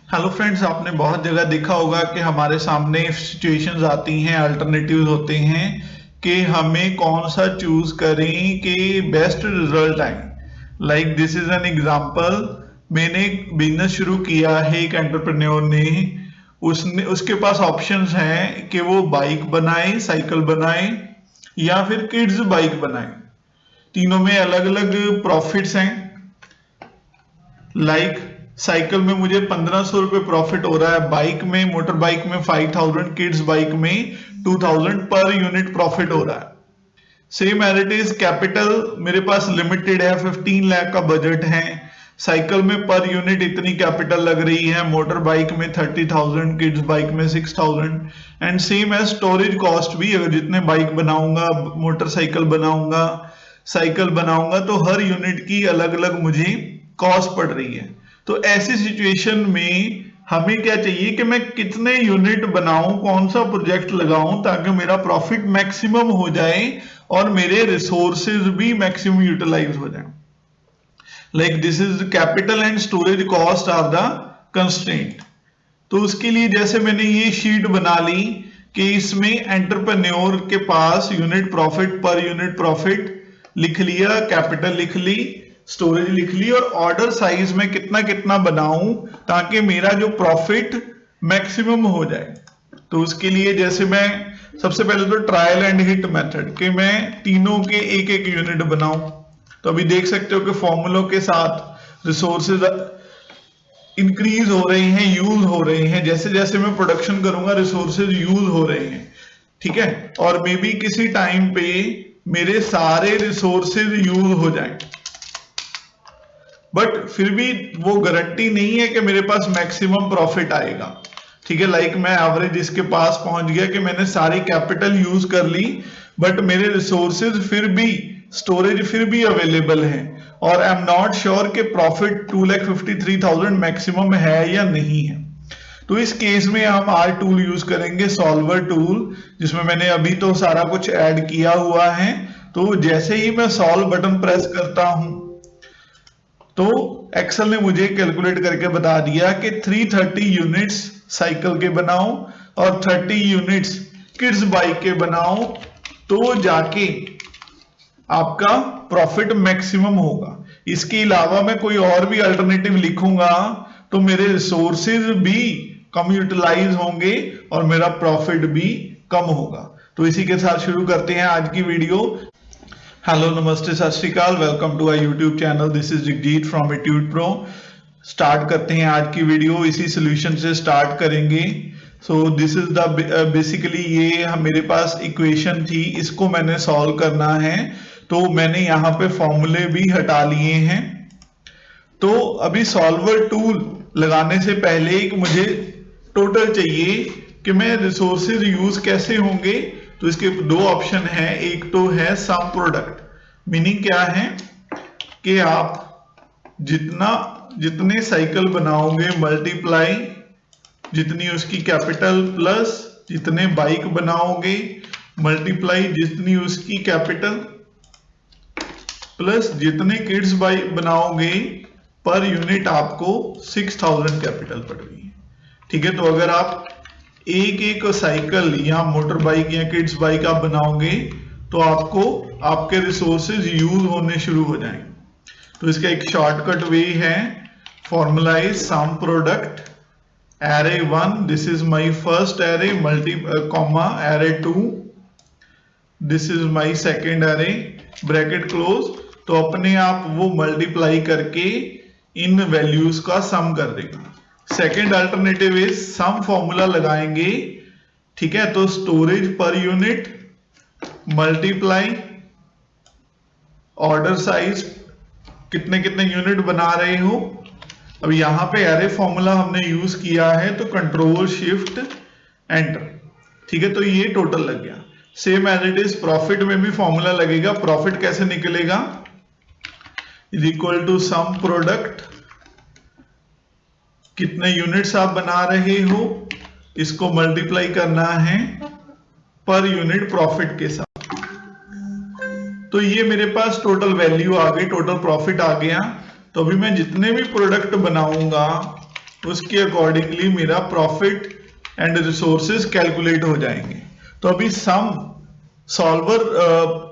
Hello friends, आपने बहुत जगह देखा होगा कि हमारे सामने सिचुएशंस आती हैं, अल्टरनेटिव्स होते हैं कि हमें कौन सा चूज करें कि बेस्ट रिजल्ट आए। Like this is an example. मैंने एक बिजनेस शुरू किया है, एक एंटरप्रेन्योर ने। उसने उसके पास ऑप्शंस हैं कि वो बाइक बनाए, साइकिल बनाए या फिर किड्स बाइक बनाए। तीनों में अलग अलग प्रॉफिट्स हैं। लाइक साइकिल में मुझे 1500 रुपये प्रॉफिट हो रहा है, बाइक में, मोटर बाइक में 5000, किड्स बाइक में 2000 पर यूनिट प्रॉफिट हो रहा है। Same as it is capital मेरे पास लिमिटेड है, 15 लाख का बजट है। साइकिल में पर यूनिट इतनी कैपिटल लग रही है, मोटर बाइक में 30,000, किड्स बाइक में 6,000। एंड सेम है स्टोरेज कॉस्ट भी, अगर जितने बाइक बनाऊंगा, मोटरसाइकिल बनाऊंगा, साइकिल बनाऊंगा, तो हर यूनिट की अलग अलग मुझे कॉस्ट पड़ रही है। तो ऐसी सिचुएशन में हमें क्या चाहिए कि मैं कितने यूनिट बनाऊं, कौन सा प्रोजेक्ट लगाऊं ताकि मेरा प्रॉफिट मैक्सिमम हो जाए और मेरे रिसोर्सेज भी मैक्सिमम यूटिलाइज हो जाए। Like this is capital and storage cost are the constraint. तो उसके लिए जैसे मैंने ये शीट बना ली कि इसमें एंटरप्रेन्योर के पास unit profit, per unit profit लिख लिया, कैपिटल लिख ली, स्टोरेज लिख ली, और ऑर्डर साइज में कितना कितना बनाऊं ताकि मेरा जो प्रॉफिट मैक्सिमम हो जाए। तो उसके लिए जैसे मैं सबसे पहले तो ट्रायल एंड हिट मेथड कि मैं तीनों के एक एक यूनिट बनाऊं। तो अभी देख सकते हो कि फॉर्मूलों के साथ रिसोर्सेज इंक्रीज हो रहे हैं, यूज हो रहे हैं। जैसे जैसे मैं प्रोडक्शन करूंगा रिसोर्सेज यूज हो रहे हैं, ठीक है। और मे बी किसी टाइम पे मेरे सारे रिसोर्सेज यूज हो जाएं, बट फिर भी वो गारंटी नहीं है कि मेरे पास मैक्सिमम प्रॉफिट आएगा, ठीक है। लाइक मैं एवरेज इसके पास पहुंच गया कि मैंने सारी कैपिटल यूज कर ली, बट मेरे रिसोर्सेज फिर भी, स्टोरेज फिर भी अवेलेबल है, और आई एम नॉट श्योर कि प्रॉफिट 2,53,000 मैक्सिमम है या नहीं है। तो इस केस में हम आर टूल यूज करेंगे, सॉल्वर टूल, जिसमें मैंने अभी तो सारा कुछ ऐड किया हुआ है। तो जैसे ही मैं सॉल्व बटन प्रेस करता हूं तो एक्सेल ने मुझे कैलकुलेट करके बता दिया कि 330 यूनिट्स साइकिल के बनाओ और 30 यूनिट्स किड्स बाइक के बनाओ, तो जाके आपका प्रॉफिट मैक्सिमम होगा। इसके अलावा मैं कोई और भी अल्टरनेटिव लिखूंगा तो मेरे रिसोर्सेज भी कम यूटिलाइज होंगे और मेरा प्रॉफिट भी कम होगा। तो इसी के साथ शुरू करते हैं आज की वीडियो। हेलो, नमस्ते, सत श्री अकाल, welcome to our YouTube channel. This is Jagjit from Etude Pro. Start करते हैं आज की वीडियो, इसी सोल्यूशन से स्टार्ट करेंगे। So this is the basically ये मेरे पास इक्वेशन थी, इसको मैंने सॉल्व करना है। तो मैंने यहाँ पे फॉर्मूले भी हटा लिए हैं। तो अभी सॉल्वर टूल लगाने से पहले एक मुझे टोटल चाहिए कि मैं रिसोर्सेज यूज कैसे होंगे। तो इसके दो ऑप्शन हैं, एक तो है सम प्रोडक्ट, मीनिंग क्या है कि आप जितने साइकिल बनाओगे मल्टीप्लाई जितनी उसकी कैपिटल, प्लस जितने बाइक बनाओगे मल्टीप्लाई जितनी उसकी कैपिटल, प्लस जितने किड्स बाइक बनाओगे पर यूनिट आपको 6000 कैपिटल पड़ रही है, ठीक है। तो अगर आप एक एक साइकिल या मोटर बाइक या किड्स बाइक आप बनाओगे तो आपको आपके रिसोर्सेज यूज होने शुरू हो जाएंगे। तो इसका एक शॉर्टकट वे है, formula is sum product array 1, this is my first array, multi comma array 2, this is my second array, bracket close. तो अपने आप वो मल्टीप्लाई करके इन वैल्यूज का सम कर देगा। Second alternative is sum formula लगाएंगे, ठीक है। तो storage per unit multiply order size, कितने कितने यूनिट बना रहे हो। अब यहां पे एरे फॉर्मूला हमने यूज किया है तो कंट्रोल शिफ्ट एंटर, ठीक है। तो ये टोटल लग गया। Same as it is profit में भी फॉर्मूला लगेगा। प्रॉफिट कैसे निकलेगा, is equal to sum product, कितने यूनिट्स आप बना रहे हो इसको मल्टीप्लाई करना है पर यूनिट प्रॉफिट के साथ। तो ये मेरे पास टोटल वैल्यू आ गई, टोटल प्रॉफिट आ गया। तो अभी मैं जितने भी प्रोडक्ट बनाऊंगा उसके अकॉर्डिंगली मेरा प्रॉफिट एंड रिसोर्सेज कैलकुलेट हो जाएंगे। तो अभी सम सॉल्वर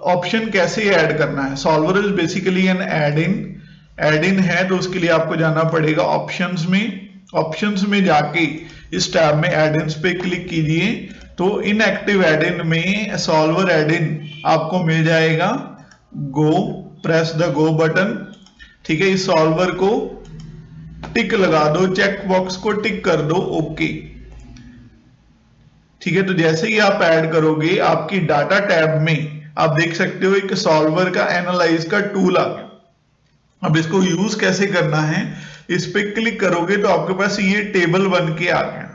ऑप्शन कैसे ऐड करना है? Solver is basically an add in है, तो उसके लिए आपको जाना पड़ेगा ऑप्शंस में जाके इस टैब में एड इन्स पे क्लिक कीजिए। तो इनएक्टिव एड इन में सॉल्वर एड इन आपको मिल जाएगा। गो, प्रेस द गो बटन। ठीक है, इस सॉल्वर को टिक लगा दो, चेक बॉक्स को टिक कर दो, ओके। ठीक है, तो जैसे ही आप ऐड करोगे आपकी डाटा टैब में आप देख सकते हो एक सॉल्वर का एनालाइज का टूल आ गया। अब इसको यूज कैसे करना है, इस पे क्लिक करोगे तो आपके पास ये टेबल बन के आ गया।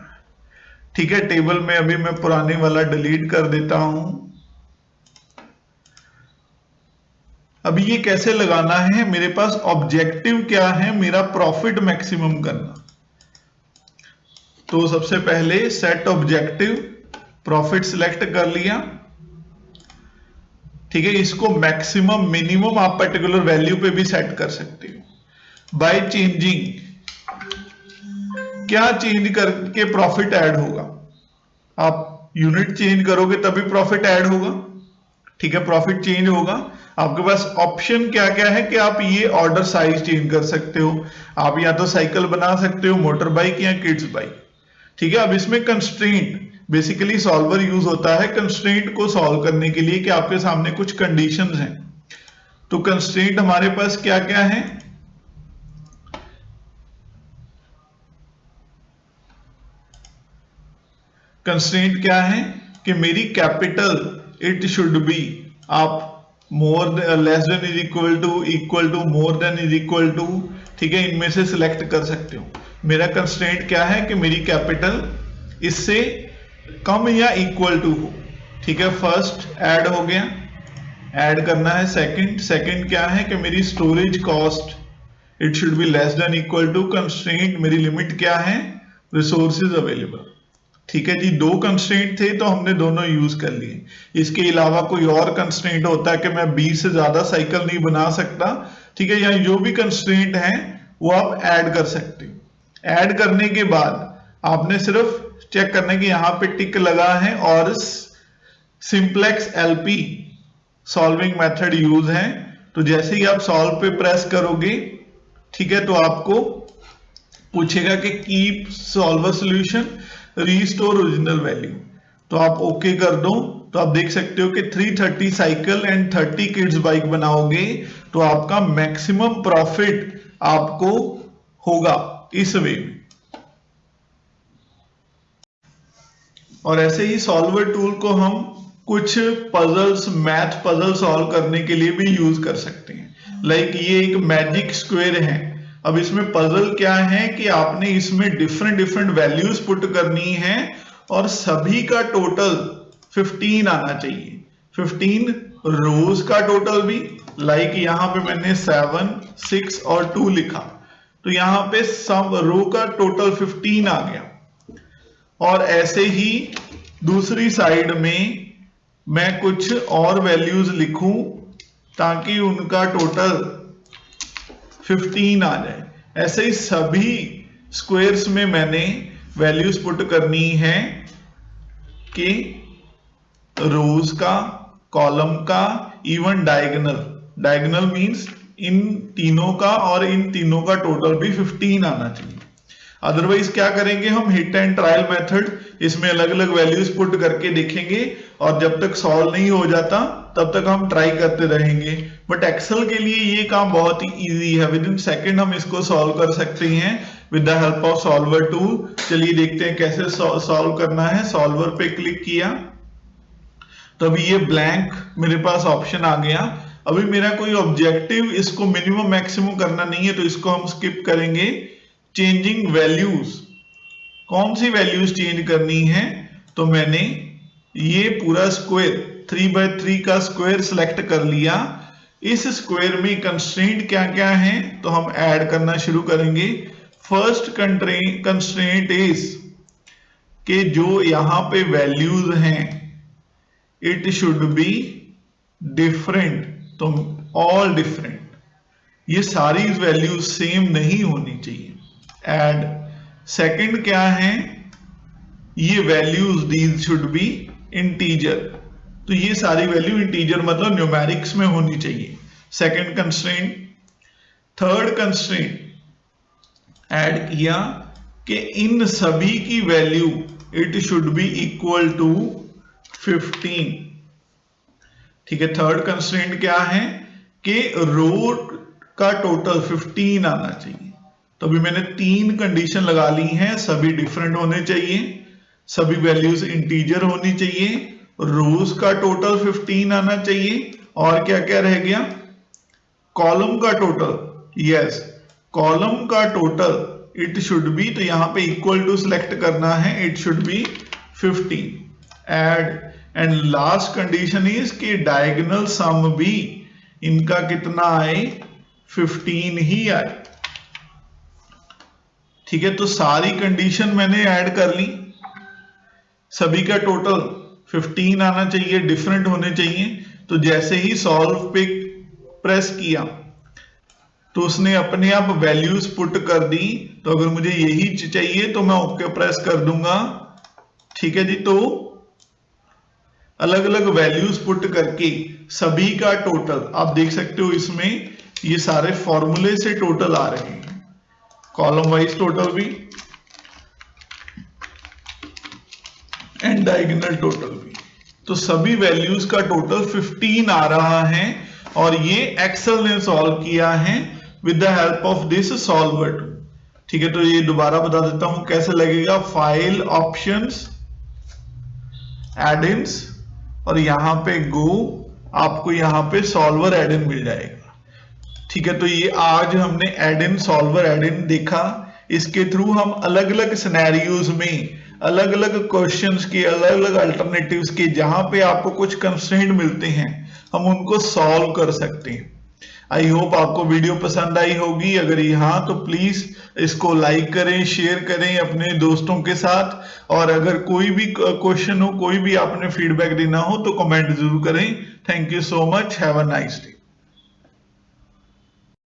ठीक है, टेबल में अभी मैं पुराने वाला डिलीट कर देता हूं। अभी ये कैसे लगाना है, मेरे पास ऑब्जेक्टिव क्या है, मेरा प्रॉफिट मैक्सिमम करना। तो सबसे पहले सेट ऑब्जेक्टिव, प्रॉफिट सिलेक्ट कर लिया। ठीक है, इसको मैक्सिमम मिनिमम आप पर्टिकुलर वैल्यू पे भी सेट कर सकते हो। बाय चेंजिंग, क्या चेंज करके प्रॉफिट ऐड होगा? आप यूनिट चेंज करोगे तभी प्रॉफिट ऐड होगा। ठीक है, प्रॉफिट चेंज होगा। आपके पास ऑप्शन क्या क्या है कि आप ये ऑर्डर साइज चेंज कर सकते हो। आप या तो साइकिल बना सकते हो, मोटर बाइक या किड्स बाइक। ठीक है, अब इसमें कंस्ट्रेंट, बेसिकली सॉल्वर यूज होता है कंस्ट्रेंट को सॉल्व करने के लिए कि आपके सामने कुछ कंडीशंस हैं। तो कंस्ट्रेंट हमारे पास क्या क्या है? कंस्ट्रेंट क्या है कि मेरी कैपिटल इट शुड बी, आप more less than is equal to more than is equal to, ठीक है, इनमें से सिलेक्ट कर सकते हो। मेरा कंस्ट्रेंट क्या है कि मेरी कैपिटल इससे कम या इक्वल टू हो। ठीक है, फर्स्ट ऐड हो गया, ऐड करना है। सेकंड क्या है कि मेरी storage cost it should be less than equal to, constraint मेरी लिमिट क्या है, रिसोर्सेज अवेलेबल। ठीक है जी, दो कंस्ट्रेंट थे तो हमने दोनों यूज कर लिए। इसके अलावा कोई और कंस्ट्रेंट होता है कि मैं 20 से ज्यादा साइकिल नहीं बना सकता। ठीक है, या जो भी कंस्ट्रेंट है वो आप ऐड कर सकते हो। ऐड करने के बाद आपने सिर्फ चेक करना है कि यहां पे टिक लगा है और simplex LP solving method use है। तो जैसे ही आप सॉल्व पे प्रेस करोगे, ठीक है, तो आपको पूछेगा कि keep solver solution, restore original value. तो आप ओके कर दो। तो आप देख सकते हो कि 330 साइकिल एंड 30 किड्स बाइक बनाओगे तो आपका मैक्सिमम प्रॉफिट आपको होगा इस वे में। और ऐसे ही सॉल्वर टूल को हम कुछ पजल्स, मैथ पजल सॉल्व करने के लिए भी यूज कर सकते हैं। लाइक ये एक मैजिक स्क्वायर है। अब इसमें पजल क्या है कि आपने इसमें डिफरेंट वैल्यूज पुट करनी है और सभी का टोटल 15 आना चाहिए। 15 रोज का टोटल भी, लाइक यहां पे मैंने 7, 6 और 2 लिखा, तो यहां पे सब रो का टोटल 15 आ गया। और ऐसे ही दूसरी साइड में मैं कुछ और वैल्यूज लिखूं ताकि उनका टोटल 15 आ जाए। ऐसे ही सभी स्क्वायर्स में मैंने वैल्यूज पुट करनी है कि रोज का, कॉलम का, इवन डायगोनल मींस इन तीनों का और इन तीनों का टोटल भी 15 आना चाहिए। अदरवाइज क्या करेंगे हम, हिट एंड ट्रायल मेथड, इसमें अलग अलग वैल्यूज पुट करके देखेंगे और जब तक सॉल्व नहीं हो जाता तब तक हम ट्राई करते रहेंगे। बट एक्सेल के लिए ये काम बहुत ही इजी है, विद इन सेकेंड हम इसको सॉल्व कर सकते हैं with the help of solver tool. चलिए देखते हैं कैसे सॉल्व करना है। सॉल्वर पे क्लिक किया तो अभी ये ब्लैंक मेरे पास ऑप्शन आ गया। अभी मेरा कोई ऑब्जेक्टिव इसको मिनिमम मैक्सिमम करना नहीं है तो इसको हम स्किप करेंगे। चेंजिंग वैल्यूज, कौन सी वैल्यूज चेंज करनी है, तो मैंने ये पूरा स्क्वायर 3x3 का स्क्वायर सिलेक्ट कर लिया। इस स्क्वायर में कंस्ट्रेंट क्या क्या है तो हम ऐड करना शुरू करेंगे। फर्स्ट कंस्ट्रेंट इज कि जो यहां पे वैल्यूज हैं इट शुड बी डिफरेंट, तो ऑल डिफरेंट, ये सारी वैल्यूज सेम नहीं होनी चाहिए। ऐड सेकंड क्या है, ये values these should be integer, तो ये सारी वैल्यू इंटीजर मतलब न्यूमेरिक्स में होनी चाहिए, second constraint. Third constraint add किया कि इन सभी की value it should be equal to 15। ठीक है, थर्ड कंस्ट्रेंट क्या है कि रो का टोटल 15 आना चाहिए। तो अभी मैंने 3 कंडीशन लगा ली हैं, सभी डिफरेंट होने चाहिए, सभी वैल्यूज इंटीजर होनी चाहिए, रोज का टोटल 15 आना चाहिए, और क्या क्या रह गया, कॉलम का टोटल, यस कॉलम का टोटल इट शुड बी, तो यहां पे इक्वल टू सिलेक्ट करना है, it should B 15 add, and last condition is कि डायगोनल सम भी इनका कितना आए, 15 ही आए। ठीक है, तो सारी कंडीशन मैंने ऐड कर ली, सभी का टोटल 15 आना चाहिए, डिफरेंट होने चाहिए। तो जैसे ही सॉल्व पे प्रेस किया तो उसने अपने आप वैल्यूज पुट कर दी, तो अगर मुझे यही चाहिए तो मैं ओके प्रेस कर दूंगा। ठीक है जी, तो अलग अलग वैल्यूज पुट करके सभी का टोटल आप देख सकते हो, इसमें ये सारे फॉर्मूले से टोटल आ रहे हैं, कॉलम वाइज टोटल भी एंड डायगोनल टोटल भी, तो सभी वैल्यूज का टोटल 15 आ रहा है, और ये एक्सेल ने सॉल्व किया है with the help of this solver tool. ठीक है, तो ये दोबारा बता देता हूं कैसे लगेगा, फाइल ऑप्शंस एड-इन्स, और यहां पे गो, आपको यहां पे सॉल्वर एड-इन मिल जाएगा। ठीक है, तो ये आज हमने एड-इन सॉल्वर एड-इन देखा, इसके थ्रू हम अलग अलग सिनेरियोज में अलग अलग क्वेश्चंस के अलग अलग अल्टरनेटिव्स के जहां पे आपको कुछ कंस्ट्रेंट मिलते हैं हम उनको सॉल्व कर सकते हैं। आई होप आपको वीडियो पसंद आई होगी, अगर हाँ तो प्लीज इसको लाइक करें, शेयर करें अपने दोस्तों के साथ, और अगर कोई भी क्वेश्चन हो, कोई भी आपने फीडबैक देना हो तो कमेंट जरूर करें। Thank you so much, have a nice day.